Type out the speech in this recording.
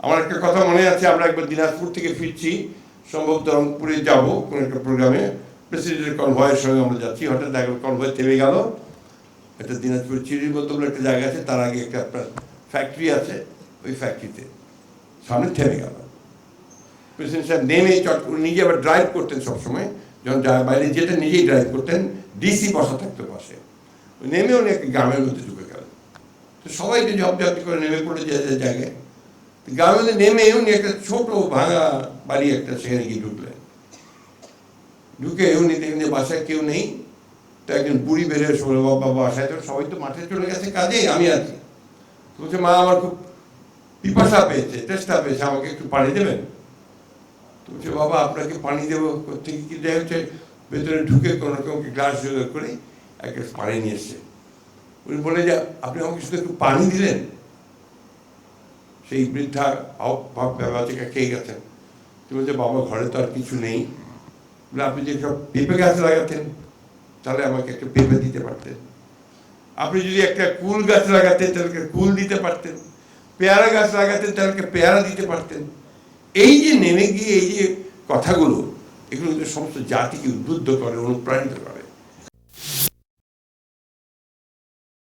আমার একটা কথা মনে আছে, আমরা একবার দিনাজপুর থেকে ফিরছি, সম্ভবত রংপুরে যাবো কোনো একটা প্রোগ্রামে, প্রেসিডেন্টের কনভয়ের সঙ্গে আমরা যাচ্ছি, হঠাৎ দেখা কনভয় থেমে গেল। একটা দিনাজপুর চিরির মতো বলে একটা জায়গা আছে, তার আগে একটা আপনার ফ্যাক্টরি আছে, ওই ফ্যাক্টরিতে সামনে থেমে গেল। প্রেসিডেন্ট সাহেব নেমে চট করে, নিজে আবার ড্রাইভ করতেন সবসময়, যখন বাইরে যেতে নিজেই ড্রাইভ করতেন, ডিসি বসা থাকতো পাশে, নেমে উনি একটা গ্রামের মধ্যে ঢুকে গেলেন। তো সবাইকে ঝপঝপ করে নেমে পড়ে যে জায়গায়, গ্রামের মধ্যে নেমে উনি একটা ছোট ভাঙা বাড়ি একটা সেখানে গিয়ে ঢুকলেন। ঢুকে উনি দেখলেন যে বাসায় কেউ নেই। তো একজন বুড়ি বেরিয়ে শোনো, বাবা বাসায় তো সবাই তো মাঠে চলে গেছে কাজে, আমি আছি। বলছে, মা আমার খুব পিপাসা পেয়েছে, তেষ্টা পেয়েছে, আমাকে একটু পানি দেবেন? তো বলছে, বাবা আপনাকে পানি দেবো কোথেকে, কি দেয় হচ্ছে, ভেতরে ঢুকে কোনো রকম গ্লাস জোগাড় করে এক গ্লাস পানি নিয়ে এসছে। উনি বলে যে, আপনি আমাকে শুধু একটু পানি দিলেন। সেই বৃদ্ধা ব্যবহারিকা খেয়ে গেছেন। তুমি বলছে, বাবা ঘরে তো আর কিছু নেই। বলে, আপনি যে সব পেঁপে গাছ লাগাতেন, তাহলে আমাকে একটা পেঁপে দিতে পারতেন। আপনি যদি একটা কুল গাছ লাগাতেন, তাহলে কুল দিতে পারতেন। পেয়ারা গাছ লাগাতেন, তাহলে পেয়ারা দিতে পারতেন। এই যে নেমে গিয়ে এই যে কথাগুলো, এগুলো কিন্তু সমস্ত জাতিকে উদ্বুদ্ধ করে, অনুপ্রাণিত করে।